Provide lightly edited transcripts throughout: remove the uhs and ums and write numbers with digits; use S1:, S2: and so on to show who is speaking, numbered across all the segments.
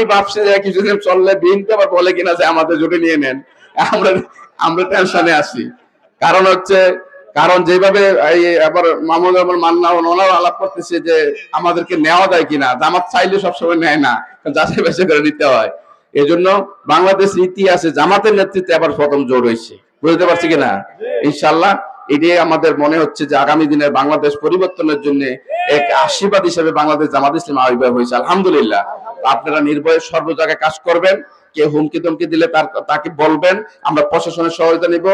S1: আমি ভাবছি যে কিছুদিন চললে বিএনপি আবার বলে কিনা যে আমাদের জোটে নিয়ে নেন, আমরা আমরা টেনশনে আছি। কারণ হচ্ছে, কারণ যেভাবে এই আবার মাহমুদ আহমদ মান্না ওনারা আলাপ করতেছে যে আমাদেরকে নেওয়া যায় কিনা, জামাত চাইলে সবসময় নেয় না, যাচাই বাছাই করে নিতে হয়। এই জন্য বাংলাদেশের ইতিহাসে জামাতের নেতৃত্বে আবার প্রথম জোট হয়েছে, বুঝতে পারছি কিনা। ইনশাল্লাহ এটাই আমাদের মনে হচ্ছে যে আগামী দিনের বাংলাদেশ পরিবর্তনের জন্য এক আশীর্বাদ হিসেবে বাংলাদেশ জামাত ইসলাম আবির্ভাব হয়েছে, আলহামদুলিল্লাহ। আপনারা নির্ভয়ে সর্ব জায়গায় কাজ করবেন, কেউ হুমকি ধমকি দিলে তাকে বলবেন, আমরা প্রশাসনের সহায়তা নিব,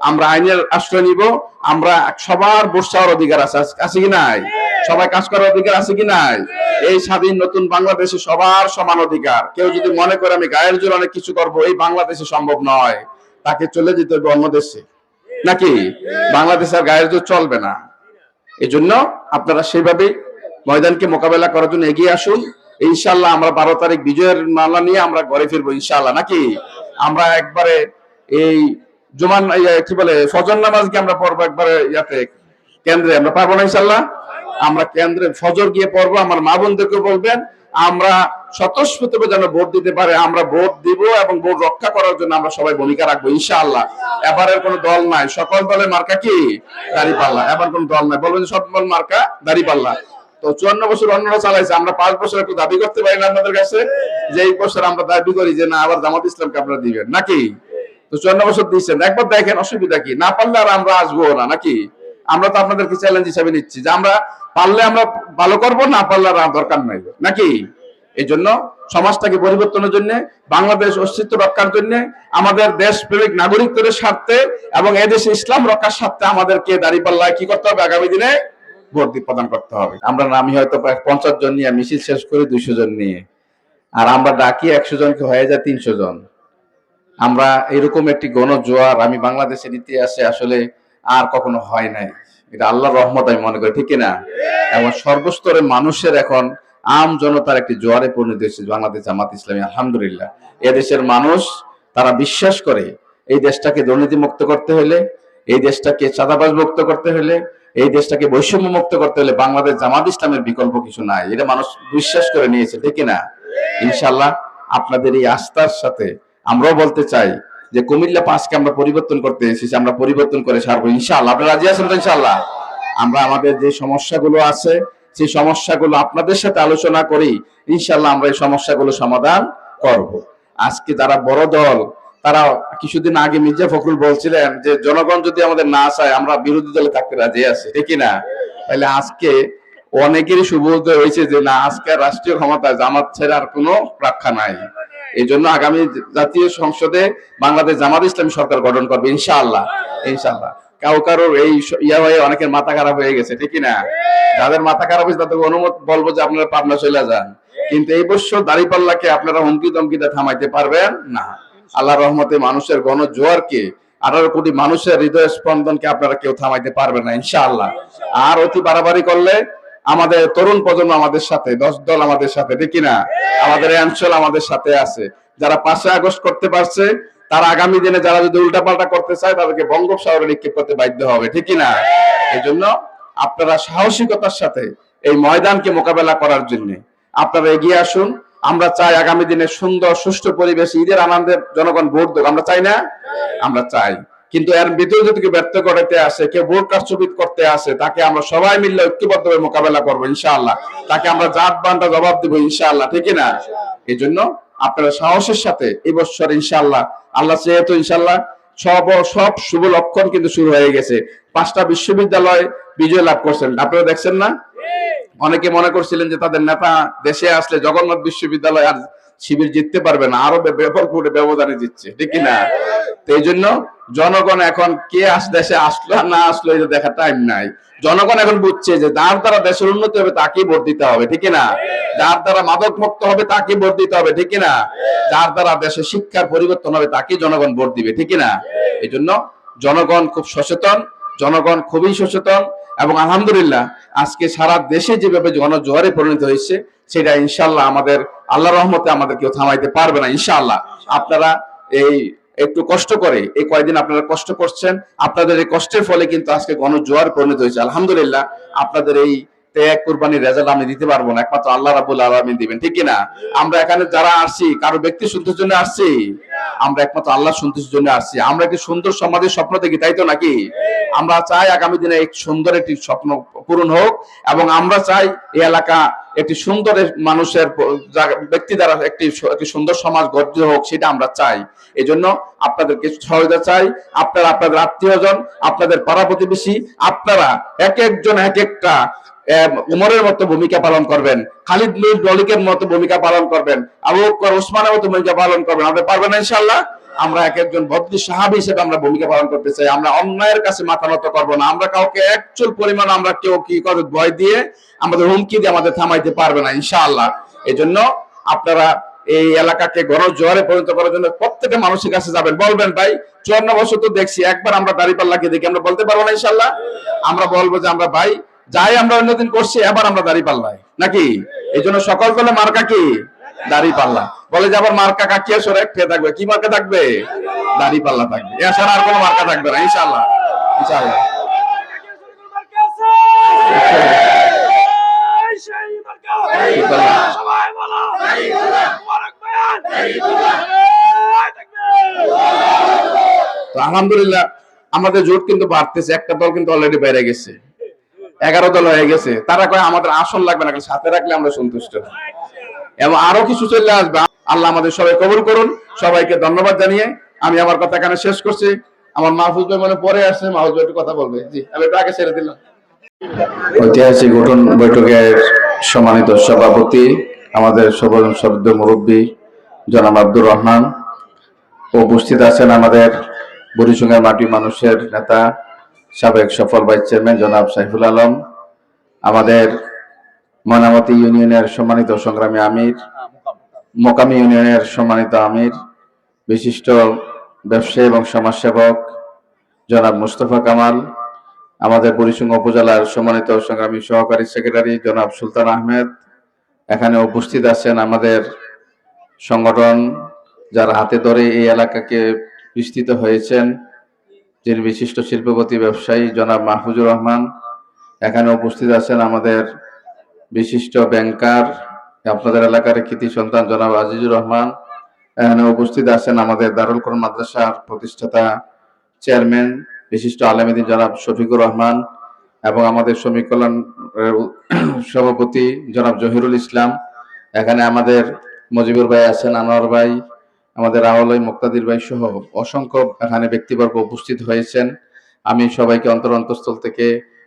S1: আমরা আইনের আশ্রয় নিব, আমরা সবার বসার অধিকার আছে কি নাই, সবাই কাজ করার অধিকার আছে কি নাই। এই স্বাধীন নতুন বাংলাদেশে সবার সমান অধিকার। কেউ যদি মনে করে আমি গায়ের জোর অনেক কিছু করবো, এই বাংলাদেশে সম্ভব নয়, তাকে চলে যেতে হবে অন্য দেশে, নাকি বাংলাদেশে আর গায়ের জোর চলবে না। এই জন্য আপনারা সেইভাবে ময়দানকে মোকাবেলা করার জন্য এগিয়ে আসুন। ইনশাল্লাহ আমরা 12 তারিখ বিজয়ের মালা নিয়ে আমরা ঘরে ফিরবো ইনশাল্লাহ, নাকি আমরা একবারে এই জুমান কি বলে ফজর নামাজকে আমরা পড়বো একবারে ইয়াতে কেন্দ্রে, আমরা পারবো না ইনশাল্লাহ। আমরা কেন্দ্রে ফজর গিয়ে পড়বো, আমার মা বোনদেরকে বলবেন আমরা স্বতঃস্ফূর্তভাবে যেন ভোট দিতে পারে, আমরা ভোট দিব এবং ভোট রক্ষা করার জন্য আমরা সবাই ভূমিকা রাখবো ইনশাআল্লাহ। এবারের কোনো দল নাই, সকল দলের মার্কা কি দাঁড়িপাল্লা, এবার কোন দল নাই, বলবেন সব দল মার্কা দাঁড়িপাল্লা। তো 54 বছর অন্যরা চালাইছে, আমরা 5 বছর একটু দাবি করতে পারি না আপনাদের কাছে যে এই বছর আমরা দাবি করি যে না আবার জামাত ইসলামকে আপনারা দিবেন, নাকি? তো 54 বছর দিচ্ছেন, একবার দেখেন অসুবিধা কি, না পারলে আর আমরা আসবো না, নাকি? আমরা তো আপনাদেরকে চ্যালেঞ্জ হিসাবে নিচ্ছি যে আমরা পারলে আমরা ভালো করব, না পারলে আর দরকার নাই, নাকি? এই জন্য সমাজটাকে পরিবর্তনের জন্য, বাংলাদেশ অস্তিত্ব রক্ষার জন্য, আমাদের দেশপ্রেমিক নাগরিকদের স্বার্থে এবং এদেশে ইসলাম রক্ষার স্বার্থে আমাদেরকে দাঁড়িপাল্লায় কি করতে হবে, আগামী দিনে ভোট প্রদান করতে হবে। আমরা নামি হয়তো 50 জন নিয়ে মিছিল শেষ করি 200 জন নিয়ে, আর আমরা ডাকি 100 জনকে হয়ে যায় 300 জন। আমরা এরকম একটি গণজোয়ার আমি বাংলাদেশের ইতিহাসে আসলে আর কখনো হয় নাই, এটা আল্লাহর রহমত আমি মনে করি, ঠিক না? এবং সর্বস্তরের মানুষের এখন আম জনতার একটি জোয়ারে পরিণত হয়েছে বাংলাদেশ জামাত ইসলামী, আলহামদুলিল্লাহ। এদেশের মানুষ তারা বিশ্বাস করে এই দেশটাকে দুর্নীতি মুক্ত করতে হলে, এই দেশটাকে চাঁদাবাজ মুক্ত করতে হলে, এই দেশটাকে বৈষম্য মুক্ত করতে হলে বাংলাদেশ জামাত ইসলামের বিকল্প কিছু নাই, এটা মানুষ বিশ্বাস করে নিয়েছে, ঠিক না? ইনশাআল্লাহ আপনাদের এই আস্থার সাথে আমরাও বলতে চাই যে কুমিল্লা 5কে আমরা পরিবর্তন করতে এসেছি, আমরা পরিবর্তন করে ছাড়বো ইনশাআল্লাহ। আপনারা রাজি আছেন তো ইনশাআল্লাহ? আমরা আমাদের যে সমস্যাগুলো আছে সেই সমস্যাগুলো আপনাদের সাথে আলোচনা করি, ইনশাআল্লাহ আমরা এই সমস্যাগুলো সমাধান করব। আজকে যারা বড় দল, তারা কিছুদিন আগে মির্জা ফখরুল বলছিলেন যে জনগণ যদি আমাদের না চায় আমরা বিরোধী দলে থাকতে রাজি আছি, ঠিক না? তাহলে আজকে অনেকেরই সুবোধ হয়েছে যে না, আজকে রাষ্ট্রীয় ক্ষমতায় জামাত ছেড়ে আর কোনো রক্ষা নাই। এই জন্য আগামী জাতীয় সংসদে বাংলাদেশ জামাত ইসলামী সরকার গঠন করবে ইনশাআল্লাহ, ইনশাআল্লাহ। কারোর এই ইয়া হয়ে অনেকের মাথা খারাপ হয়ে গেছে, ঠিক না? যাদের মাথা খারাপ হয়েছে তাদের অনুমতি বলবো যে আপনারা পাবনা চলে যান, কিন্তু এই বছর দাঁড়িপাল্লাকে আপনারা হুমকি ধমকিতে থামাইতে পারবেন না। আল্লাহর রহমতে মানুষের গণজোয়ারকে, 18 কোটি মানুষের হৃদয় স্পন্দনকে আপনারা কেউ থামাইতে পারবেন না ইনশাআল্লাহ। আর অতি বাড়াবাড়ি করলে আমাদের তরুণ প্রজন্ম আমাদের সাথে, 10 দল আমাদের সাথে, ঠিক না? আমাদের এই অঞ্চল আমাদের সাথে আছে। যারা 5 আগস্ট করতে পারছে, তারা আগামী দিনে যারা যদি উল্টাপাল্টা করতে চায় তাদেরকে বঙ্গোপসাগরে নিক্ষেপ করতে বাধ্য হবে, ঠিক না? এই জন্য আপনারা সাহসিকতার সাথে এই ময়দানকে মোকাবেলা করার জন্য আপনারা এগিয়ে আসুন। আমরা চাই আগামী দিনে সুন্দর সুষ্ঠু পরিবেশ, ঈদের আনন্দের জনগণ ভোট দেব, আমরা চাই না? আমরা চাই, কিন্তু এর ভিতরে যদি কেউ ব্যর্থ করতে আসে, কেউ ভোট কারচুপি করতে আসে, তাকে আমরা সবাই মিলে ঐক্যবদ্ধভাবে মোকাবেলা করবো ইনশাআল্লাহ। তাকে আমরা জাত বান্ধা জবাব দেবো ইনশাআল্লাহ, ঠিক না? এই জন্য আপনারা সাহসের সাথে এই বছর ইনশাআল্লাহ, আল্লাহ যেহেতু ইনশাআল্লাহ সব শুভ লক্ষণ কিন্তু শুরু হয়ে গেছে। 5টা বিশ্ববিদ্যালয় বিজয় লাভ করছেন, আপনারা দেখছেন না? অনেকে মনে করছিলেন যে তাদের নেতা দেশে আসলে জগন্নাথ বিশ্ববিদ্যালয় আর শিবির জিততে পারবে না, আরো ব্যাপক ব্যবধানে জিতছে, ঠিক না? তো এই জন্য জনগণ এখন কে দেশে আসলো না আসলো এটা দেখার টাইম নাই। জনগণ এখন বুঝছে যে যার দ্বারা দেশের উন্নতি হবে তাকেই ভোট দিতে হবে, ঠিক না? যার দ্বারা মাদক মুক্ত হবে তাকে ভোট দিতে হবে, ঠিক না? যার দ্বারা দেশের শিক্ষার পরিবর্তন হবে তাকে জনগণ ভোট দিবে, ঠিক না? এই জন্য জনগণ খুব সচেতন, জনগণ খুবই সচেতন, এবং আলহামদুলিল্লাহ আজকে সারা দেশে যেভাবে গণজোয়ারে পরিণত হয়েছে সেটা ইনশাআল্লাহ আমাদের আল্লাহর রহমতে আমাদের কেউ থামাইতে পারবে না ইনশাআল্লাহ। আপনারা এই একটু কষ্ট করে এই কয়েকদিন আপনারা কষ্ট করছেন, আপনাদের এই কষ্টের ফলে কিন্তু আজকে গণজোয়ার পরিণত হয়েছে, আলহামদুলিল্লাহ। আপনাদের এই ত্যাগ কুরবানির রেজাল্ট আমি দিতে পারবো না, একমাত্র আল্লাহ রাব্বুল আলামিন দিবেন, ঠিক কি না? আমরা এখানে যারা আসছি কারো ব্যক্তি সন্তুষ্টির জন্য আসছি? আমরা একমাত্র আল্লাহ সন্তুষ্টির জন্য আসছি। আমরা একটি সুন্দর সমাজের স্বপ্ন দেখি, তাই তো নাকি? আমরা চাই আগামী দিনে এক সুন্দর একটি স্বপ্ন পূরণ হোক, এবং আমরা চাই এই এলাকা একটি সুন্দর মানুষের ব্যক্তি দ্বারা একটি সুন্দর সমাজ গঠিত হোক, সেটা আমরা চাই। এই জন্য আপনাদেরকে সহায়তা চাই। আপনারা আপনাদের আত্মীয়জন, আপনাদের পাড়া প্রতিবেশী, আপনারা এক একজন এক একটা উমরের মতো ভূমিকা পালন করবেন, খালিদ বিন ওয়ালিদের মতো ভূমিকা পালন করবেন, আবু বকর ওসমানের মতো ভূমিকা পালন করবেন। আপনি পারবেন না ইনশাআল্লাহ? আমরা এক একজন বদলি সাহাবী হিসেবে আমরা ভূমিকা পালন করতে চাই। আমরা অন্যায়ের কাছে মাথা নত করবো না। আমরা কাউকে একচুল পরিমাণ আমরা কেউ কি করে ভয় দিয়ে আমাদের হুমকি দিয়ে আমাদের থামাইতে পারবে না ইনশাআল্লাহ। এই জন্য আপনারা এই এলাকাকে গণজোয়ারে পরিণত করার জন্য প্রত্যেকটা মানুষের কাছে যাবেন, বলবেন ভাই 54 বছর তো দেখছি, একবার আমরা দাঁড়িপাল্লাকে দেখি, আমরা বলতে পারবো না ইনশাআল্লাহ? আমরা বলবো যে আমরা ভাই যাই আমরা অন্যদিন করছি, এবার আমরা দাঁড়িপাল্লায় নাকি? এই জন্য সকল দলে মার্কা কি? দাঁড়িপাল্লা। বলে যে আবার মার্কা কাকিয়া সরে খেয়ে থাকবে, কি মার্কা থাকবে? দাঁড়িপাল্লা থাকবে, এছাড়া আর কোনো মার্কা থাকবে না ইনশাআল্লাহ। ইনশাআল্লাহ তো আলহামদুলিল্লাহ আমাদের জোট কিন্তু বাড়তেছে। একটা দল কিন্তু অলরেডি বেড়ে গেছে, 11 দল হয়ে গেছে। তারা কয় আমাদের আসন লাগবে না, সাথে রাখলে আমরা সন্তুষ্ট, এবং আরো কিছু চলে আসবে। আল্লাহ আমাদের সবাই কবুল করুন। সবাইকে ধন্যবাদ জানিয়ে আমি আমার কথা এখানে শেষ করছি। আমার মাহফুজ ভাই মনে পরে আসছে, মাহফুজ ভাই একটু কথা বলবে। জি, আমি একটু আগে ছেড়ে দিলাম। ঐতিহাসিক গঠন বৈঠকের সম্মানিত সভাপতি, আমাদের সর্বজন মুরব্বী জনাব আব্দুর রহমান, উপস্থিত আছেন আমাদের বুড়িচুঙ্গার মাটি মানুষের নেতা সাবেক সফল ভাইস চেয়ারম্যান জনাব সাইফুল আলম, আমাদের ময়নামতি ইউনিয়নের সম্মানিত সংগ্রামী আমির, মোকামি ইউনিয়নের সম্মানিত আমির, বিশিষ্ট ব্যবসায়ী এবং সমাজসেবক জনাব মুস্তফা কামাল, আমাদের বুড়িচুঙ্গা উপজেলার সম্মানিত সংগ্রামী সহকারী সেক্রেটারি জনাব সুলতান আহমেদ, এখানে উপস্থিত আছেন আমাদের সংগঠন যারা হাতে ধরে এই এলাকাকে বিস্তৃত হয়েছেন, যিনি বিশিষ্ট শিল্পপতি ব্যবসায়ী জনাব মাহফুজুর রহমান, এখানে উপস্থিত আছেন আমাদের বিশিষ্ট ব্যাংকার, আপনাদের এলাকার কৃতি সন্তান জনাব আজিজুর রহমান, এখানে উপস্থিত আছেন আমাদের দারুল কোরআন মাদ্রাসার প্রতিষ্ঠাতা চেয়ারম্যান বিশিষ্ট আলেমদ্বীন জনাব শফিকুর রহমান, এবং আমাদের শ্রমিক কল্যাণ সভাপতি জনাব জহিরুল ইসলাম, এখানে আমাদের মজিবুর ভাই আছেন, আনোয়ার ভাই, আমাদের রাহুল ভাই, মুক্তাদির ভাই সহ অসংখ্য এখানে ব্যক্তিবর্গ উপস্থিত হয়েছেন। আমি সবাইকে অন্তরস্থল থেকে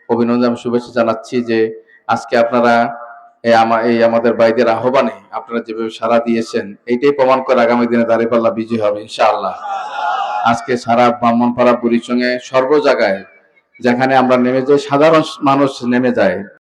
S1: অভিনন্দন শুভেচ্ছা জানাচ্ছি যে আজকে আপনারা এই আমাদের ভাইদের আহ্বানে আপনারা যেভাবে সাড়া দিয়েছেন, এইটাই প্রমাণ করে আগামী দিনে দাঁড়িপাল্লা বিজয় হবে ইনশাআল্লাহ। আজকে সারা ব্রাহ্মণপাড়া বুড়িচুঙ্গে সর্ব জায়গায় যেখানে আমরা নেমে যাই, সাধারণ মানুষ নেমে যায়,